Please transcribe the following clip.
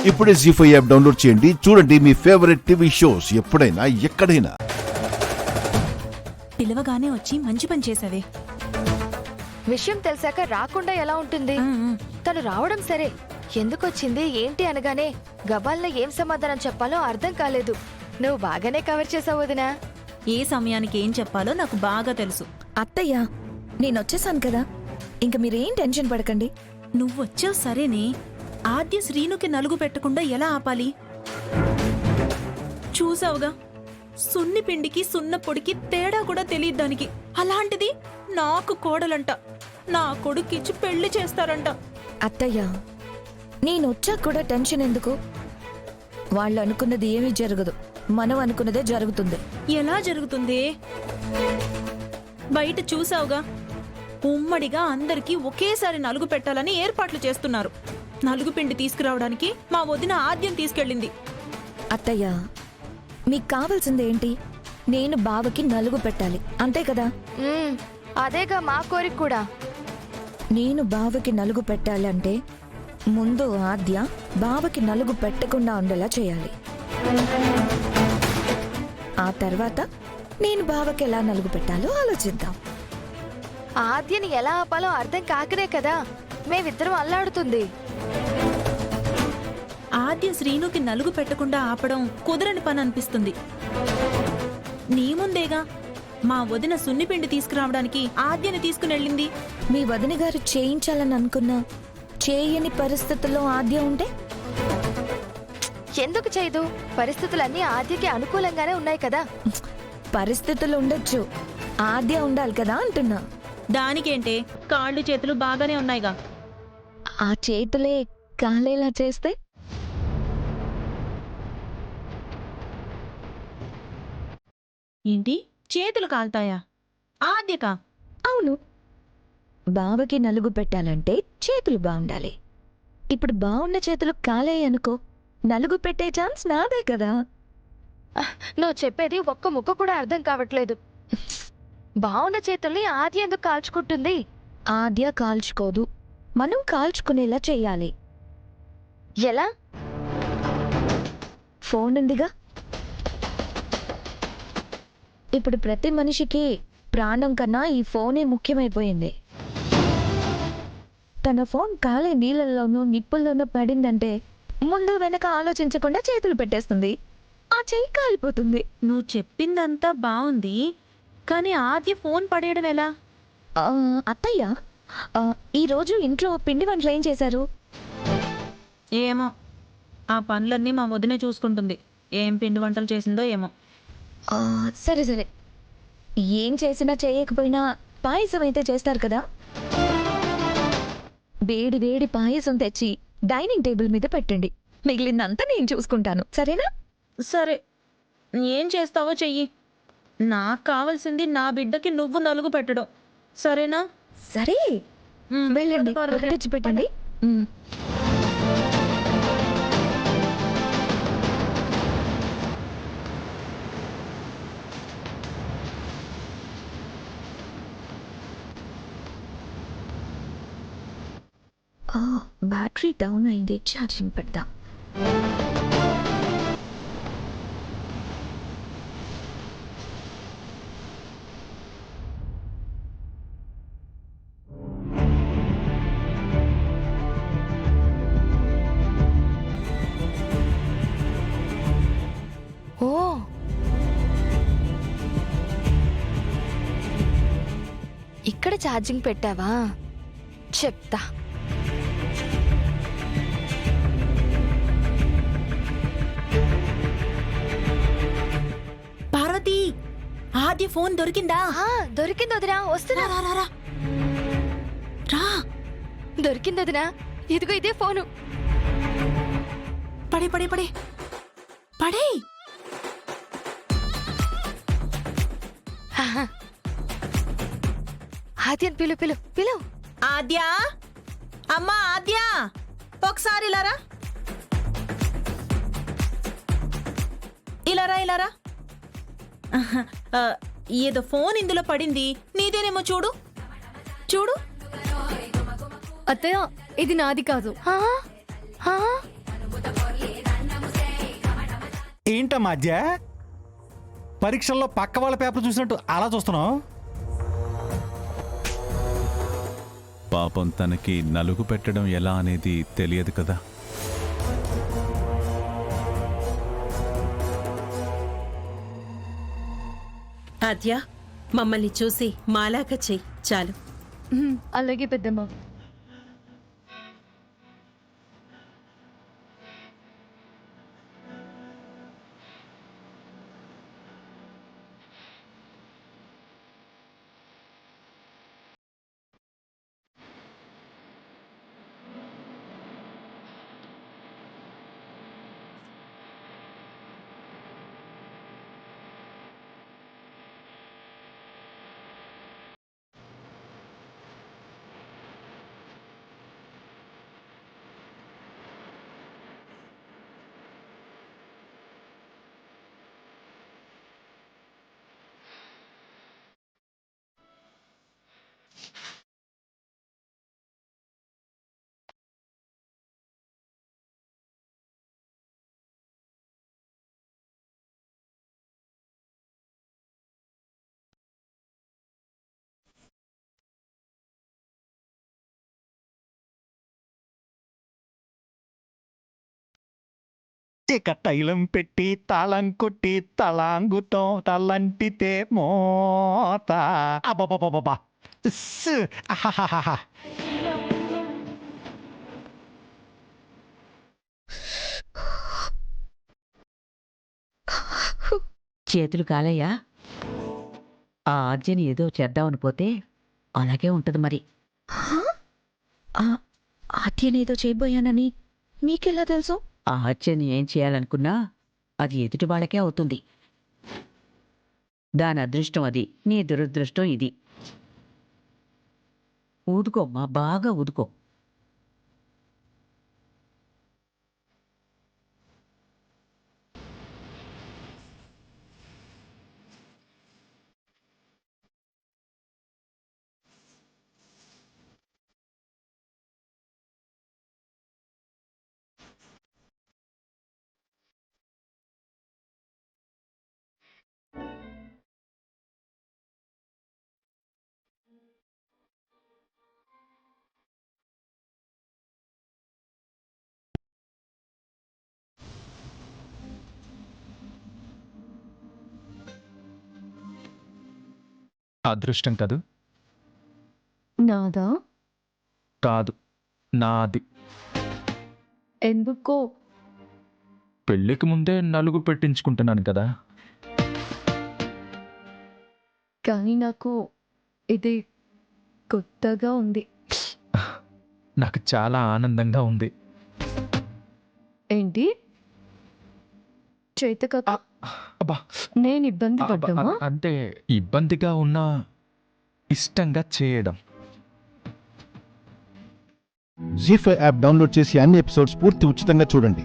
ఇప్పుడే జీ5 app download చేయండి. చూడండి మీ ఫేవరెట్ టీవీ షోస్ ఎప్పుడైనా ఎక్కడైనా. పిలవగానే వచ్చి మంచి పని చేసావే. విషయం తెలిసాక రాకుండా ఎలా ఉంటుంది? తను రావడం సరే, ఎందుకొచ్చింది ఏంటి అనగానే గబాల్లో ఏం సమాధానం చెప్పాలో అర్థం కాలేదు. నువ్వు బాగానే కవర్ చేసావు వదినా. ఏ సమయానికి ఏం చెప్పాలో నాకు బాగా తెలుసు. అత్తయ్య, నేనొచ్చేసాను కదా, ఇంక మీరేం టెన్షన్ పడకండి. నువ్వొచ్చావు సరేనే, ఆద్య శ్రీనుకి నలుగు పెట్టకుండా ఎలా ఆపాలి? చూసావుగా, సున్ని పిండికి సున్న పొడికి తేడా కూడా తెలియదు దానికి. అలాంటిది నాకు కోడలంట, నా కొడుకిచ్చి పెళ్లి చేస్తారంట. అత్తయ్య, నేనొచ్చాక కూడా టెన్షన్ ఎందుకు? వాళ్ళు అనుకున్నది ఏమీ జరగదు, మనం అనుకున్నదే జరుగుతుంది. ఎలా జరుగుతుంది? బయట చూసావుగా, ఉమ్మడిగా అందరికీ ఒకేసారి నలుగు పెట్టాలని ఏర్పాట్లు చేస్తున్నారు. నలుగు పిండి తీసుకురావడానికి మా వదిన ఆద్యం తీసుకెళ్ళింది. అత్తయ్య, మీకు కావాల్సింది ఏంటి? నేను బావకి నలుగు పెట్టాలి, అంతే కదా? అదేగా మా కోరిక కూడా. నేను బావకి నలుగు పెట్టాలి అంటే ముందు ఆద్య బావకి నలుగు పెట్టకుండా ఉండేలా చేయాలి. ఆ తర్వాత నేను బావకి ఎలా నలుగు పెట్టాలో ఆలోచిద్దాం. ఆద్యని ఎలా ఆపాలో అర్థం కాకనే కదా మేమిద్దరం అల్లాడుతుంది. ఆద్య శ్రీనుకి నలుగు పెట్టకుండా ఆపడం కుదరని పని అనిపిస్తుంది. నీ ముందేగా మా వదిన సున్నిపిండి తీసుకురావడానికి ఆద్యని తీసుకునెళ్ళింది. మీ వదిన గారు చేయించాలని అనుకున్నా చేయని పరిస్థితుల్లో ఆద్య ఉంటే? ఎందుకు చేయదు? పరిస్థితులన్నీ ఆద్యకి అనుకూలంగానే ఉన్నాయి కదా. పరిస్థితులు ఉండొచ్చు, ఆద్య ఉండాలి కదా అంటున్నా. దానికేంటే, కాళ్ళు చేతులు బాగానే ఉన్నాయిగా. ఆ చేతులే కాలేలా చేస్తే? ఏంటి, చేతులు కాల్తాయా? ఆద్యకా? అవును, బావకి నలుగు పెట్టాలంటే చేతులు బాగుండాలి. ఇప్పుడు బాగున్న చేతులు కాలే అనుకో, నలుగు పెట్టే ఛాన్స్ నాదే కదా. నువ్వు చెప్పేది ఒక్క ముక్క కూడా అర్థం కావట్లేదు. బావున్న చేతుల్ని ఆద్య ఎందుకు కాల్చుకుంటుంది? ఆద్య కాల్చుకోదు, మనం కాల్చుకునేలా చెయ్యాలి. ఎలా? ఫోన్ ఉందిగా. ఇప్పుడు ప్రతి మనిషికి ప్రాణం కన్నా ఈ ఫోనే ముఖ్యమైపోయింది. తన ఫోన్ కాలే నీళ్ళల్లోనూ నిప్పుల్లోనూ పడిందంటే ముందు వెనక ఆలోచించకుండా చేతులు పెట్టేస్తుంది, ఆ చెయ్యి కాలిపోతుంది. నువ్వు చెప్పిందంతా బావుంది, కానీ ఆద్య ఫోన్ పడేయడం ఎలా? అత్తయ్య, ఈరోజు ఇంట్లో పిండి వంటలు ఏం చేశారు? ఏమో, ఆ పనులన్నీ మా వదినే చూసుకుంటుంది. ఏం పిండి వంటలు చేసిందో ఏమో. సరే సరే, ఏం చేసినా చేయకపోయినా పాయసం అయితే చేస్తారు కదా. వేడి వేడి పాయసం తెచ్చి డైనింగ్ టేబుల్ మీద పెట్టండి, మిగిలిందంతా నేను చూసుకుంటాను, సరేనా? సరే, ఏం చేస్తావో చెయ్యి. నాకు కావాల్సింది నా బిడ్డకి నువ్వు నలుగు పెట్టడం, సరేనా? సరే, వెళ్ళండి, తెచ్చి పెట్టండి. బ్యాటరీ డౌన్ అయింది, ఛార్జింగ్ పెడదాం. ఓ, ఇక్కడ ఛార్జింగ్ పెట్టావా? చెప్తా. పార్వతి, ఆద్య ఫోన్ దొరికిందా? దొరికింది వదినా, వస్తున్నా. రా రా రా రా. దొరికింది వదినా, ఇదిగో ఇదే ఫోను. పడే పడే పడే పడే. ఆద్యన్ పిలు పిలు పిలు. ఆద్య, అమ్మా ఆద్య, ఒకసారి ఇలారా. ఇలారా ఇలారా. ఏదో ఫోన్ ఇందులో పడింది, నీదేనేమో చూడు చూడు. అత్తయ్య, ఇది నాది కాదు. ఏంటమ్మా మధ్య పరీక్షల్లో పక్క వాళ్ళ పేపర్ చూసినట్టు అలా చూస్తున్నావు? పాపం తనకి నలుగు పెట్టడం ఎలా అనేది తెలియదు కదా. ఆద్య, మమ్మల్ని చూసి మాలాగా చెయ్యి చాలు. అలాగే పెద్దమ్మ. ఇక తైలం పెట్టి తాళం కొట్టి తలాంగుతో తలంటితే మోత. అబ్బబ్బబ్బబ్బా! ఆహాహాహా! చేతులు కాలయ్యా. ఆ ఆద్యని ఏదో చేద్దామని పోతే అలాగే ఉంటది మరి. ఆద్యనేదో చేయబోయానని మీకెలా తెలుసు? ఆ హత్యని ఏం చేయాలనుకున్నా అది ఎదుటి వాళ్ళకే అవుతుంది. దాని అదృష్టం అది, నీ దురదృష్టం ఇది. ఊదుకోమ్మా, బాగా ఊదుకో. అదృష్టం కదూ? నాదా? కాదు, నాది. ఎందుకో? పెళ్ళికి ముందే నలుగు పెట్టించుకుంటున్నాను కదా. కానీ నాకు ఇది కొత్తగా ఉంది. నాకు చాలా ఆనందంగా ఉంది. ఏంటి? చేతక అబ్బా! నేను ఇబ్బంది పడ్డామా? అంటే ఇబ్బందిగా ఉన్నా ఇష్టంగా చేయడం. జీ5 యాప్ డౌన్లోడ్ చేసి అన్ని ఎపిసోడ్స్ పూర్తి ఉచితంగా చూడండి.